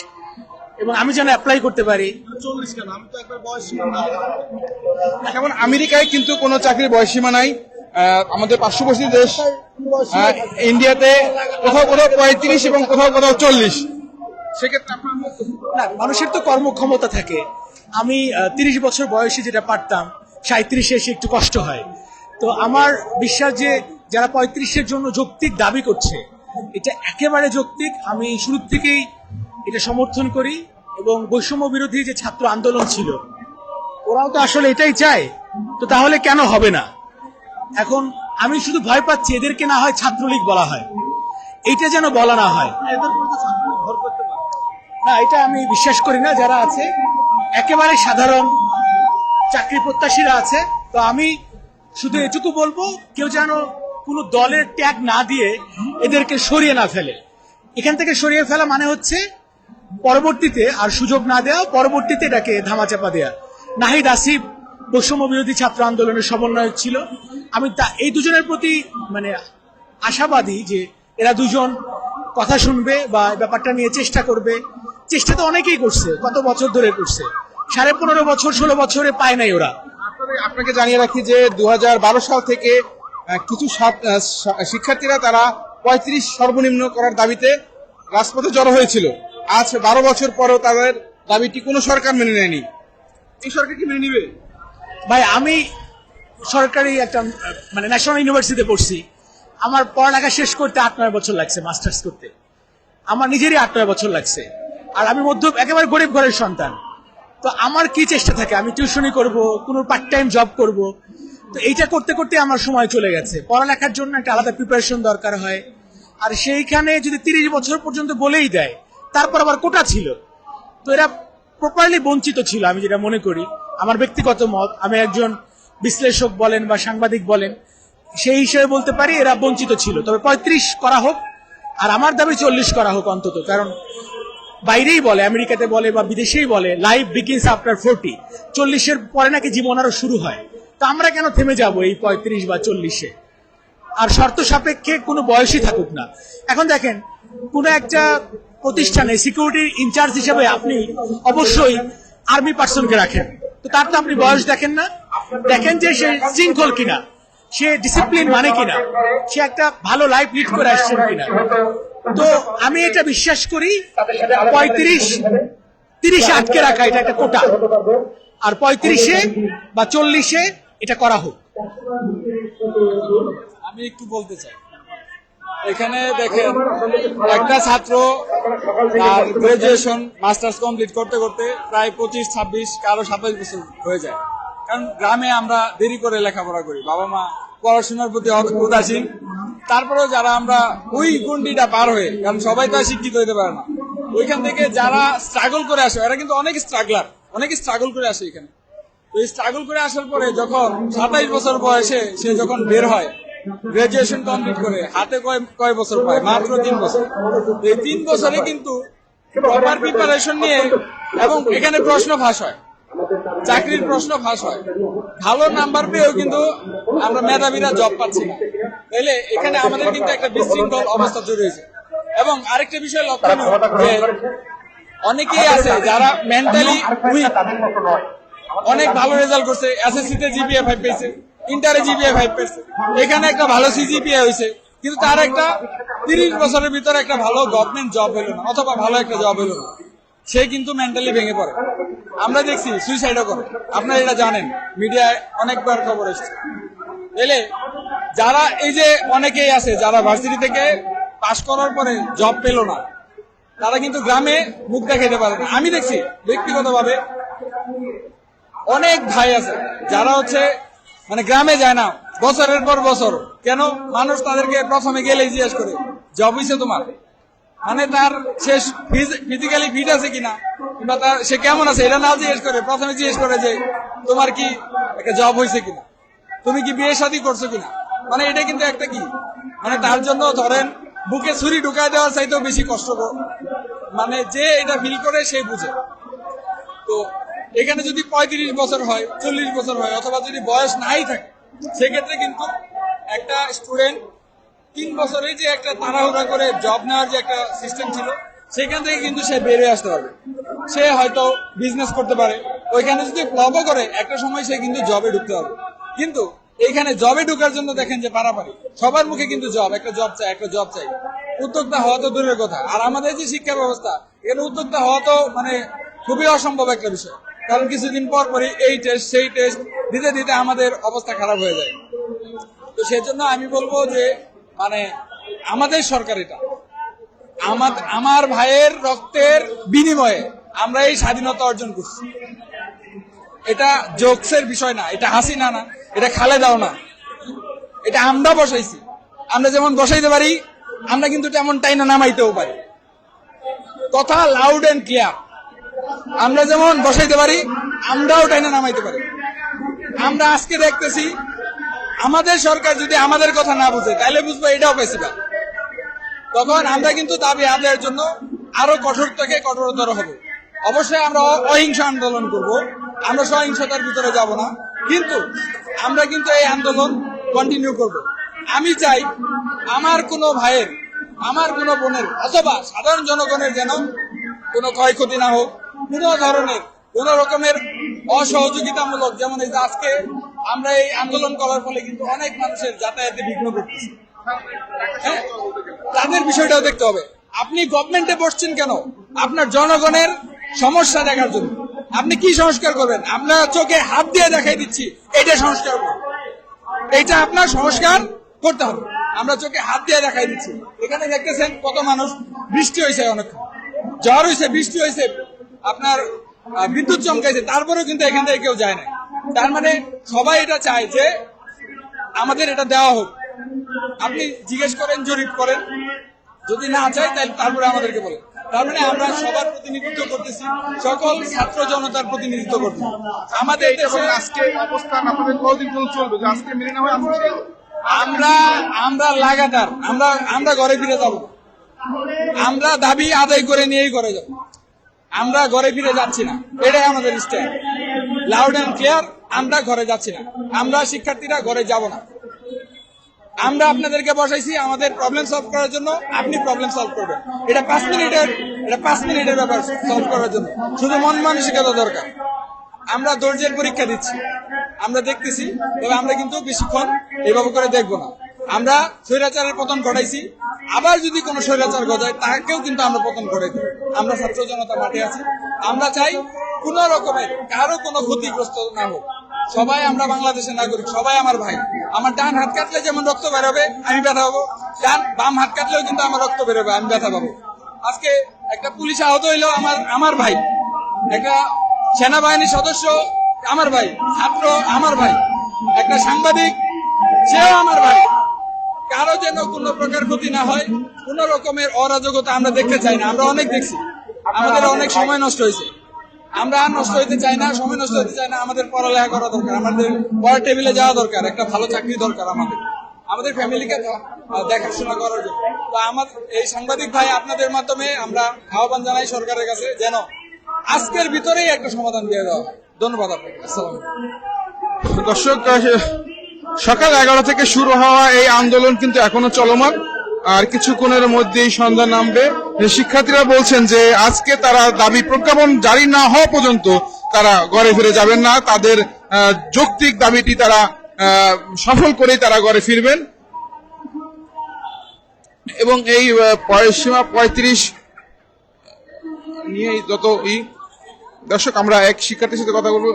এবং আমি যেন অ্যাপ্লাই করতে পারি। 40 কেন? আমি তো একবার বয়স সীমা যেমন আমেরিকায় কিন্তু কোনো চাকরির বয়স সীমা নাই। আমাদের পার্শ্ববর্তী দেশ ইন্ডিয়াতে কোথাও কোথাও 35 এবং কোথাও কোথাও 40। সেক্ষেত্রে আপনার না, মানুষের তো কর্মক্ষমতা থাকে। আমি 30 বছর বয়সে যেটা পারতাম 37-এ এসে একটু কষ্ট হয়। তো আমার বিশ্বাস যে যারা 35-এর জন্য যৌক্তিক দাবি করছে, এটা একেবারে যৌক্তিক। আমি শুরু থেকেই এটা সমর্থন করি। এবং বৈষম্য বিরোধী যে ছাত্র আন্দোলন ছিল, ওরাও তো আসলে এটাই চায়। তো তাহলে কেন হবে না? এখন আমি শুধু ভয় পাচ্ছি এদেরকে না হয় ছাত্রলীগ বলা হয়, এইটা যেন বলা না হয়। না, এটা আমি বিশ্বাস করি না। যারা আছে একেবারে সাধারণ চাকরি প্রত্যাশীরা আছে। তো আমি শুধু এটুকু বলবো, কেউ যেন কোনো দলের ট্যাগ না দিয়ে এদেরকে সরিয়ে না ফেলে। এখান থেকে সরিয়ে ফেলা মানে হচ্ছে পরবর্তীতে আর সুযোগ না দেওয়া, পরবর্তীতে এটাকে ধামাচাপা দেওয়া। নাহিদ আসিফ বৈষম্য বিরোধী ছাত্র আন্দোলনের সমন্বয়ক ছিল। আমি এই দুজনের প্রতি মানে আশাবাদী যে এরা দুজন কথা শুনবে বা ব্যাপারটা নিয়ে চেষ্টা করবে। চেষ্টা তো অনেকেই করছে, কত বছর ধরে করছে, 15.5 বছর 16 বছরে পায় নাই ওরা। আপনাকে জানিয়ে রাখি যে 2012 সাল থেকে কিছু শিক্ষার্থীরা তারা 35 সর্বনিম্ন করার দাবিতে রাজপথে জড়ো হয়েছিল। আজ 12 বছর পরেও তাদের দাবিটি কোনো সরকার মেনে নেয়নি। এই সরকার কি মেনে নিবে? ভাই, আমি সরকারি একটা মানে ন্যাশনাল ইউনিভার্সিটিতে পড়ছি। আমার পড়ালেখা শেষ করতে 8-9 বছর লাগছে, মাস্টার্স করতে। আমার নিজেরই 8-9 বছর লাগছে। আর আমি একেবারে গরিব ঘরের সন্তান। তো আমার কি চেষ্টা থাকে, আমি টিউশনি করব, কোনো পার্ট টাইম জব করব। তো এইটা করতে করতে আমার সময় চলে গেছে। পড়ালেখার জন্য একটা আলাদা প্রিপারেশন দরকার হয়। আর সেইখানে যদি 30 বছর পর্যন্ত বলেই দেয়, তারপর আবার কোটা ছিল, তো এরা প্রপারলি বঞ্চিত ছিল আমি যেটা মনে করি। আমার ব্যক্তিগত মত, আমি একজন বিশ্লেষক বলেন বা সাংবাদিক বলেন, সেই হিসেবে বলতে পারি এরা বঞ্চিত ছিল। তবে 35 করা হোক, আর আমার দাবি 40 করা হোক অন্তত। কারণ বাইরেই বলে, আমেরিকাতে বলে বা বিদেশেই বলে, লাইফ বিগিনস আফটার 40। 40-এর পরে নাকি জীবন আরো শুরু হয়। তো আমরা কেন থেমে যাব এই 35 বা 40-এ? আর শর্ত সাপেক্ষে কোনো বয়সই থাকুক না। এখন দেখেন, কোন একটা প্রতিষ্ঠানে সিকিউরিটি ইনচার্জ হিসেবে আপনি অবশ্যই আর্মি পার্সনকে রাখেন। তো তার তো আপনি বয়স দেখেন না, দেখেন যে সে শৃঙ্খল কিনা, সে ডিসিপ্লিন মানে কিনা, সে একটা ভালো লাইফ লিড করে আসছেন কিনা। তো আমি এটা বিশ্বাস করি 35-30-এ আটকে রাখা এটা একটা কোটা, আর 35-এ বা 40-এ এটা করা হোক। আমি একটু বলতে চাই, এখানে দেখেন একটা ছাত্র তার গ্রাজুয়েশন মাস্টার্স কমপ্লিট করতে করতে প্রায় 25-26 কারো 27 বছর হয়ে যায়। কারণ গ্রামে আমরা দেরি করে লেখাপড়া করি, বাবা মা পড়াশোনার প্রতি উদাসীন। তারপরেও যারা আমরা ওই গন্ডিটা পার হয়ে, কারণ সবাই তো আর শিক্ষিত হইতে পারে না, ওইখান থেকে যারা স্ট্রাগল করে আসে, এরা কিন্তু অনেক স্ট্রাগলার, অনেকে স্ট্রাগল করে আসে এখানে। তো এই স্ট্রাগল করে আসার পরে যখন 27 বছর বয়সে সে যখন বের হয়, গ্রাজুয়েশন কমপ্লিট করে, হাতে কয় বছর পায়? মাত্র 3 বছর। এই 3 বছরে কিন্তু প্রপার প্রিপারেশন নিয়ে, এবং এখানে প্রশ্ন ফাঁস হয়, চাকরির প্রশ্ন ফাঁস হয়, ভালো নাম্বার পেয়েও কিন্তু আমরা মেধাবীরা জব পাচ্ছি না। তাইলে এখানে আমাদের কিন্তু একটা বিশৃঙ্খল অবস্থা তৈরি হয়েছে। এবং আরেকটা বিষয় লক্ষণীয় যে অনেকেই আছে যারা মেন্টালি উইক, অনেক ভালো রেজাল্ট করছে, এসএসসি তে জিপিএ 5 পেয়েছে, ইন্টারে জিপিএ 5 পেয়েছে, এখানে একটা ভালো সিজিপিএ হয়েছে, কিন্তু তার একটা 30 বছরের ভিতরে একটা ভালো গভর্নমেন্ট জব হলো না, অথবা ভালো একটা জব হলো না, সে কিন্তু মেন্টালি ভেঙে পড়ে। আমরা দেখছি সুইসাইডও করে, আপনারা এটা জানেন, মিডিয়ায় অনেকবার খবর এসেছে। এলে যারা এই যে অনেকেই আছে যারা ভার্সিটি থেকে পাশ করার পরে জব পেল না, তারা কিন্তু গ্রামে মুখ দেখাতে পারে না। আমি দেখছি ব্যক্তিগতভাবে অনেক ভাই আছে যারা হচ্ছে মানে গ্রামে যায় না বছরের পর বছর। কেন? মানুষ তাদেরকে প্রথমে গেলেই জিজ্ঞেস করে জব হয়েছে তোমার, মানে তার সে ফিজিক্যালি ফিট আছে কিনা, কিংবা তার সে কেমন আছে এটা না জিজ্ঞেস করে, প্রথমে জিজ্ঞেস করে যে তোমার কি একটা জব হয়েছে কিনা, তুমি কি বিয়ে শাদী করছো কিনা। মানে এটা কিন্তু একটা কি, মানে তার জন্য ধরেন বুকে ছুরি ঢুকায় দেওয়ার চাইতেও বেশি কষ্টকর। মানে যে এটা ফিল করে সে বুঝে। তো এখানে যদি 35 বছর হয়, 40 বছর হয়, অথবা যদি বয়স নাই থাকে, সেক্ষেত্রে কিন্তু একটা স্টুডেন্ট 3 বছরে যে একটা তাড়াহুড়া করে জব নেওয়ার যে একটা সিস্টেম ছিল, সেখান থেকে কিন্তু সে বেরিয়ে আসতে পারবে। সে হয়তো বিজনেস করতে পারে, ওইখানে যদি ফ্লপও করে একটা সময় সে কিন্তু জবে ঢুকতে পারবে। কিন্তু এইখানে জবে ঢোকার জন্য দেখেন যে পারাপারি, সবার মুখে কিন্তু জব, একটা জব চাই, একটা জব চাই। উদ্যোক্তা হওয়া তো দূরের কথা। আর আমাদের যে শিক্ষা ব্যবস্থা, এর উদ্যোক্তা হওয়া তো মানে খুবই অসম্ভব একটা বিষয়, কারণ কিছুদিন পর পরই এই টেস্ট সেই টেস্ট দিতে দিতে আমাদের অবস্থা খারাপ হয়ে যায়। তো সেজন্য আমি বলবো যে মানে আমাদের সরকার এটা আমার ভাইয়ের রক্তের বিনিময়ে আমরা এই স্বাধীনতা অর্জন করছি। এটা জোকসের বিষয় না, এটা হাসিনা না, এটা খালেদাও না, এটা আমরা বসাইছি। আমরা যেমন বসাইতে পারি, আমরা কিন্তু তেমন টাইনা নামাইতেও পারি। কথা লাউড এন্ড ক্লিয়ার। আমরা যেমন বসাইতে পারি, আমরাও টাইনা নামাইতে পারি। আমরা আজকে দেখতেছি আমাদের সরকার যদি আমাদের কথা না বুঝে তাহলে বুঝবো এটাও ফেসিবাদ। তখন আমরা কিন্তু দাবি আদায়ের জন্য আরো কঠোর থেকে কঠোরতর হব। অবশ্যই আমরা অহিংস আন্দোলন করব, আমরা সহিংসতার ভিতরে যাব না, কিন্তু আমরা কিন্তু এই আন্দোলন কন্টিনিউ করব। আমি চাই আমার কোনো ভাইয়ের, আমার কোনো বোনের অথবা সাধারণ জনগণের যেন কোনো ক্ষয়ক্ষতি না হোক, কোনো ধরনের কোন রকমের অসহযোগিতামূলক, যেমন এই যে আজকে আমরা এই আন্দোলন করার ফলে কিন্তু অনেক মানুষের যাতায়াতে বিঘ্ন ঘটতেছে। হ্যাঁ, তাদের বিষয়টাও দেখতে হবে। আপনি গভর্নমেন্টে বসছেন কেন? আপনার জনগণের সমস্যা দেখার জন্য। আপনি কি সংস্কার করবেন? আপনার চোখে হাত দিয়ে দেখাই দিচ্ছি, এটা সংস্কার করুন, এইটা আপনার সংস্কার করতে হবে। আমরা চোখে হাত দিয়ে দেখাই দিচ্ছি। এখানে দেখতেছেন কত মানুষ, বৃষ্টি হয়েছে, অনেকক্ষণ ঝড় হয়েছে, বৃষ্টি হয়েছে, আপনার বিদ্যুৎ চমকাইছে, তারপরেও কিন্তু এখান থেকে কেউ যায় না। তার মানে সবাই এটা চায় যে আমাদের এটা দেওয়া হোক। আপনি জিজ্ঞেস করেন, জরিপ করেন, যদি না চাই তাহলে তারপরে আমাদেরকে বলেন। তার মানে আমরা সবার প্রতিনিধিত্ব করতেছি, সকল ছাত্র জনতার প্রতিনিধিত্ব করতেছি। আমাদের দেশে আজকে অবস্থান আপনাদের কতদিন পর্যন্ত চলবে? যে আজকে মেনে নেওয়া হয়, আমরা লাগাতার আমরা ঘরে ফিরে যাব। আমরা দাবি আদায় করে নিয়েই ঘরে যাব, আমরা ঘরে ফিরে যাচ্ছি না। এটাই আমাদের স্ট্যান্ড, লাউড এন্ড ক্লিয়ার। আমরা ঘরে যাচ্ছি না, আমরা শিক্ষার্থীরা ঘরে যাব না। আমরা আপনাদেরকে বসাইছি আমাদের প্রবলেম সলভ করার জন্য, আপনি প্রবলেম সলভ করবেন। এটা 5 মিনিটের ব্যাপার সলভ করার জন্য, শুধু মন মানসিকতা দরকার। আমরা ধৈর্যের পরীক্ষা দিচ্ছি, আমরা দেখতেছি, তবে আমরা কিন্তু বেশিক্ষণ এইভাবে করে দেখবো না। আমরা স্বৈরাচারের পতন ঘটাইছি, আবার যদি কোনো স্বৈরাচার গজায় তাকেও কিন্তু আমরা পতন ঘটাই দেব। আমরা ছাত্র জনতা মাঠে আছি। আমরা চাই কোন রকমের কারো কোনো ক্ষতিগ্রস্ত না হোক। সবাই আমরা বাংলাদেশের নাগরিক, সবাই আমার ভাই। আমার ডান হাত কাটলে যেমন রক্ত বেরোবে, আমি ব্যথা পাবো, বাম হাত কাটলেও কিন্তু আমার রক্ত বেরোবে, আমি ব্যথা পাবো। আজকে একটা পুলিশ আহত হইলো আমার ভাই, একটা সেনাবাহিনীর সদস্য আমার ভাই, ছাত্র আমার ভাই, একটা সাংবাদিক সেও আমার ভাই। কারো যেন কোনো প্রকার ক্ষতি না হয়, কোন রকমের অরাজকতা আমরা দেখতে চাই না। আমরা অনেক দেখছি, আমাদের অনেক সময় নষ্ট হয়েছে, আমরা আর নষ্ট হইতে চাই না, সময় নষ্ট হইতে চাই না। আমাদের পড়ালেখা করা দরকার, আমাদের পড়ার টেবিলে যাওয়া দরকার, একটা ভালো চাকরি দরকার আমাদের ফ্যামিলিকে দেখাশোনা করার জন্য। তো আমার এই সাংবাদিক ভাই, আপনাদের মাধ্যমে আমরা আহ্বান জানাই সরকারের কাছে যেন আজকের ভিতরেই একটা সমাধান দিয়ে দেওয়া হয়। ধন্যবাদ আপনাকে। আসসালাম। দর্শক, সকাল 11 থেকে শুরু হওয়া এই আন্দোলন কিন্তু এখনো চলমান, আর কিছুক্ষণের মধ্যেই সন্ধ্যা নামবে। শিক্ষার্থীরা বলছেন যে আজকে তারা দাবি প্রজ্ঞাপন জারি না হওয়া পর্যন্ত তারা ঘরে ফিরে যাবেন না। তাদের যৌক্তিক দাবিটি তারা সফল করেই তারা ঘরে ফিরবেন। এবং এই সীমা 35 নিয়ে যত দর্শক, আমরা এক শিক্ষার্থীর সাথে কথা বলবো।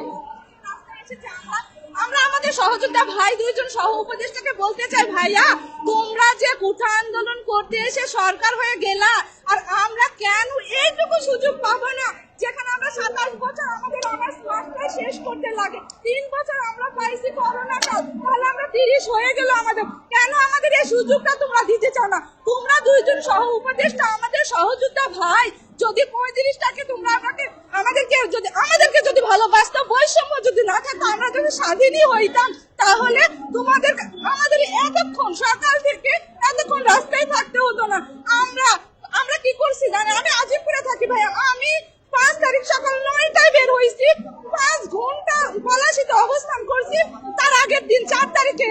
আমরা আমাদের সহযোদ্ধা ভাই 2জন সহ উপদেষ্টাকে বলতে চাই, ভাইয়া তোমরা যে কোঠা আন্দোলন করতে এসে সরকার হয়ে গেলা, আর আমরা কেন এইটুকু সুযোগ পাবো না? যেখানে আমরা 27 বছর আমাদের অনার্স মাস্টার শেষ করতে লাগে, 3 বছর আমরা পাইছি করোনা কাল, তাহলে আমরা 30 হয়ে গেল আমাদের। কেন আমাদের এই সুযোগটা তোমরা দিতে চাও না? তোমরা 2জন সহ উপদেষ্টা আমাদের সহযোদ্ধা ভাই, যদি 35টাকে তোমরা আমাদেরকে যদি ভালোবাসতো, বৈষম্য যদি না থাকতো, আমরা যদি স্বাধীনই হইতাম, তাহলে আমাদের এতক্ষণ সকাল থেকে এতক্ষণ রাস্তায় থাকতে হতো না। আমরা কি করছি জানেন? আমি আজিমপুরে থাকি ভাইয়া, আমি 5 তারিখ সকাল 9টায় বের হয়েছি, 5 ঘন্টা পলাশিতে অবস্থান করছি। তার আগের দিন 4 তারিখে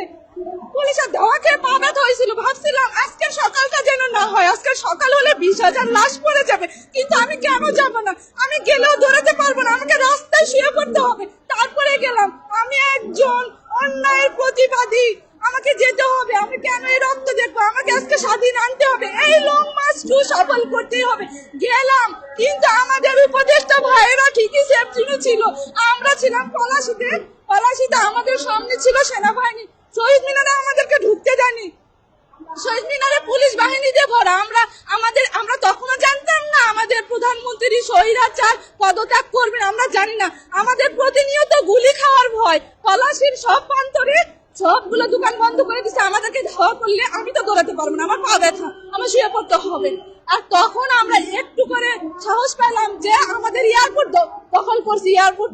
পুলিশের ধাওয়া খেয়ে পা ব্যথা হয়েছিল। ভাবছিলাম আজকের সকালটা যেন না হয়, আজকের সকাল হলে 20,000 লাশ পড়ে যাবে, কিন্তু আমি কেন যাব না? আমি গেলেও দৌড়াতে পারবো না, আমাকে রাস্তায় শুয়ে পড়তে হবে। তারপরে গেলাম। আমি একজন অন্যায়ের প্রতিবাদী, আমাকে যেতে হবে, আমি কেন এই রক্ত দেখবো, আমাকে আজকে স্বাধীন আনতে হবে, এই লং মার্চ টু সফল করতেই হবে। গেলাম, কিন্তু আমাদের উপদেষ্টা ভাইয়েরা ঠিকই সেফ ছিল, আমরা ছিলাম পলাশিতে, পলাশিতে আমাদের সামনে ছিল সেনাবাহিনী, শহীদ মিনারে আমাদেরকে ঢুকতে দেয়নি, শহীদ মিনারে পুলিশ বাহিনী দিয়ে ভরা। আমরা তখনও জানতাম না আমাদের প্রধানমন্ত্রী স্বৈরাচার পদত্যাগ করবেন, আমরা জানি না। আমাদের প্রতিনিয়ত গুলি খাওয়ার ভয়, পলাশির সব প্রান্তরে সবগুলো দোকান বন্ধ করে দিচ্ছে। আমাদেরকে ধাওয়া করলে আমি তো দৌড়াতে পারবো না, আমার পা ব্যথা, আমার শুয়ে পড়তে হবে। আর তখন আমরা একটু করে সাহস পেলাম যে আমাদের এয়ারপোর্ট দখল করছে, এয়ারপোর্ট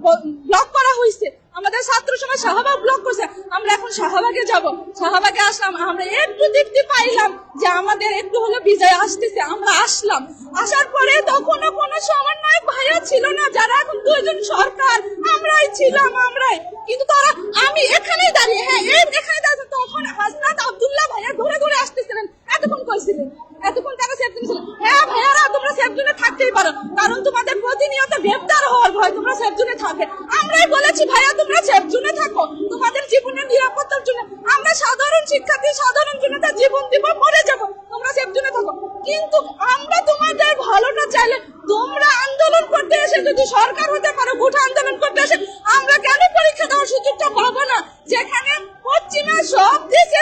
ব্লক করা হয়েছে, আমাদের ছাত্র সমাজ শাহবাগ ব্লক করছে। আমরা এখন শাহবাগে যাব, শাহবাগে আসলাম, আমরা একটু দেখতে পাইলাম যে আমাদের একটু হলো বিজয় আসতেছে। আমরা আসলাম, আসার পরে তখনও কোনো সমন্বয়ক ভাইয়া ছিল না, যারা এখন দুইজন সরকার, আমরাই ছিলাম, আমরাই। কিন্তু তারা, আমি এখানেই দাঁড়িয়ে, হ্যাঁ এখানে দাঁড়িয়ে, তখন হাসনাত আব্দুল্লাহ ভাইয়া ঘুরে ঘুরে আসতেছিলেন, এতক্ষণ কইছিলেন, এতক্ষণ তারা সেফ জোনে ছিলেন। হ্যাঁ ভাইয়ারা, তোমরা সেফ জোনে থাকতেই পারো, কারণ তোমাদের প্রতিনিয়ত গ্রেফতার হওয়ার ভয়, তোমরা সেফ জোনে থাকবে। আমরাই বলেছি ভাইয়া তোমরা সেফ জোনে থাকো, তোমাদের জীবনের নিরাপত্তার জন্য। আমরা সাধারণ শিক্ষার্থী, সাধারণ জনতা জীবন দিব, মরে যাব, তোমরা সেফ জোনে থাকো। কিন্তু আমরা তোমাদের ভালোটা চাইলে, তোমরা আন্দোলন করতে এসে যদি সরকার হতে পারো, গুঠা আন্দোলন করতে এসে আমরা কেন পরীক্ষা দেওয়ার সুযোগটা পাবো না? যেখানে পশ্চিমা সব দেশে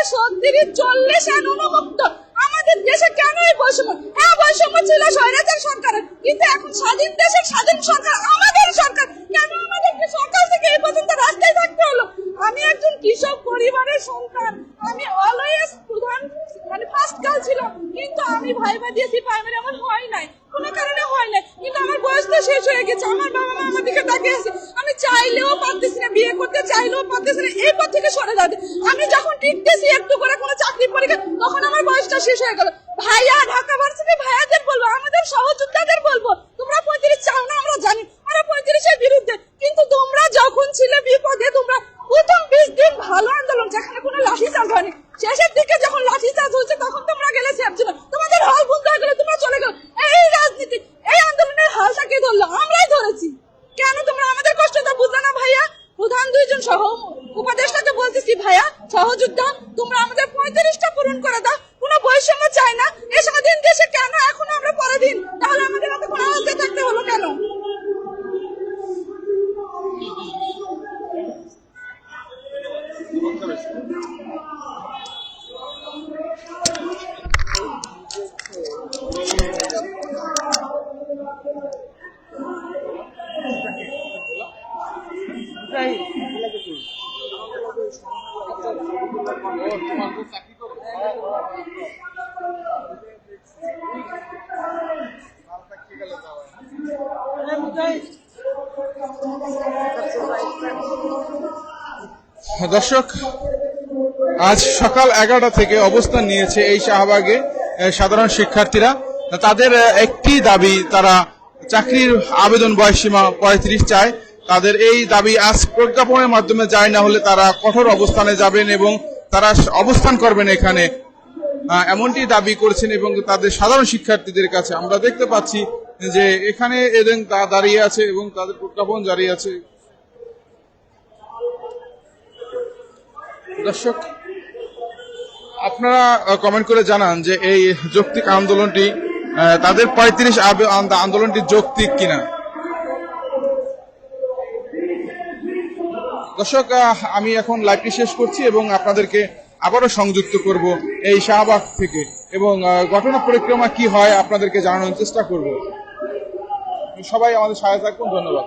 40 উন্মুক্ত, আমাদের দেশে কেন এই বৈষম্য? হ্যাঁ বৈষম্য ছিল স্বৈরাচার সরকারের, কিন্তু এখন স্বাধীন দেশের স্বাধীন সরকার আমাদের সরকার, কেন আমাদেরকে সরকার থেকে এই পর্যন্ত রাস্তায় থাকতে হলো? আমি একজন কৃষক পরিবারের সন্তান, আমি অলওয়েজ প্রধান ফার্স্ট গার্ল ছিলাম, কিন্তু আমি ভাইবা দিয়েছি প্রাইমারি, আমার হয় নাই, কোনো কারণে হয় নাই, কিন্তু আমার বয়স তো শেষ হয়ে গেছে, আমার বাবা মা আমার দিকে তাকিয়ে আছে, আমি চাইলেও পারতেছি না, বিয়ে করতে চাইলেও পারতেছি না, এই পথ থেকে সরে যাবে। আমি যখন টিকতেছি একটু করে কোনো চাকরি পরীক্ষা, তখন আমার বয়সটা শেষ হয়ে গেল। ভাইয়া, ঢাকা ভার্সিটি ভাইয়াদের বলবো, আমাদের সহযোদ্ধাদের বলবো, তোমরা 35 চাও না, আমরা জানি, আমরা 35-এর বিরুদ্ধে, কিন্তু তোমরা যখন ছিলে বিপদে, তোমরা প্রথম 20 দিন ভালো আন্দোলন, যেখানে কোনো লাঠিচার্জ হয়নি, শেষের দিকে যখন লাঠিচার্জ হয়েছে তখন তোমরা গেলে সেফ জোনে, তোমাদের হল বন্ধ হয়ে গেল, তোমরা চলে গেল। এই রাজনীতি, এই আন্দোলনের হালটা কে ধরলো? আমরাই ধরেছি। কেন তোমরা আমাদের কষ্টটা বুঝলে না ভাইয়া? প্রধান দুইজন সহ উপদেষ্টাকে বলতেছি, ভাইয়া সহযোদ্ধা, তোমরা আমাদের 35টা পূরণ করে দাও, কোনো বৈষম্য চাই না, এই স্বাধীন দেশে কেন এখনো আমরা পরাধীন? তাহলে আমাদের হাতে কোনো আওয়াজে থাকতে হলো কেন? দর্শক, আজ সকাল 11টা থেকে অবস্থান নিয়েছে এই শাহবাগে সাধারণ শিক্ষার্থীরা। তাদের একটি দাবি, তারা চাকরির আবেদন বয়সসীমা 35 চায়। তাদের এই দাবি আজ প্রজ্ঞাপনের মাধ্যমে যায়, না হলে তারা কঠোর অবস্থানে যাবেন এবং তারা অবস্থান করবেন এখানে, এমনটি দাবি করেছেন। এবং তাদের সাধারণ শিক্ষার্থীদের কাছে আমরা দেখতে পাচ্ছি যে এখানে এদের দাঁড়িয়ে আছে এবং তাদের প্রজ্ঞাপন জারি আছে। দর্শক, আপনারা কমেন্ট করে জানান যে এই যৌক্তিক আন্দোলনটি, তাদের 35 আন্দোলনটি যৌক্তিক কিনা। দর্শক, আমি এখন লাইভটি শেষ করছি এবং আপনাদেরকে আবারও সংযুক্ত করব এই শাহবাগ থেকে, এবং ঘটনা পরিক্রমা কি হয় আপনাদেরকে জানানোর চেষ্টা করব। সবাই আমাদের সাথে থাকুন, ধন্যবাদ।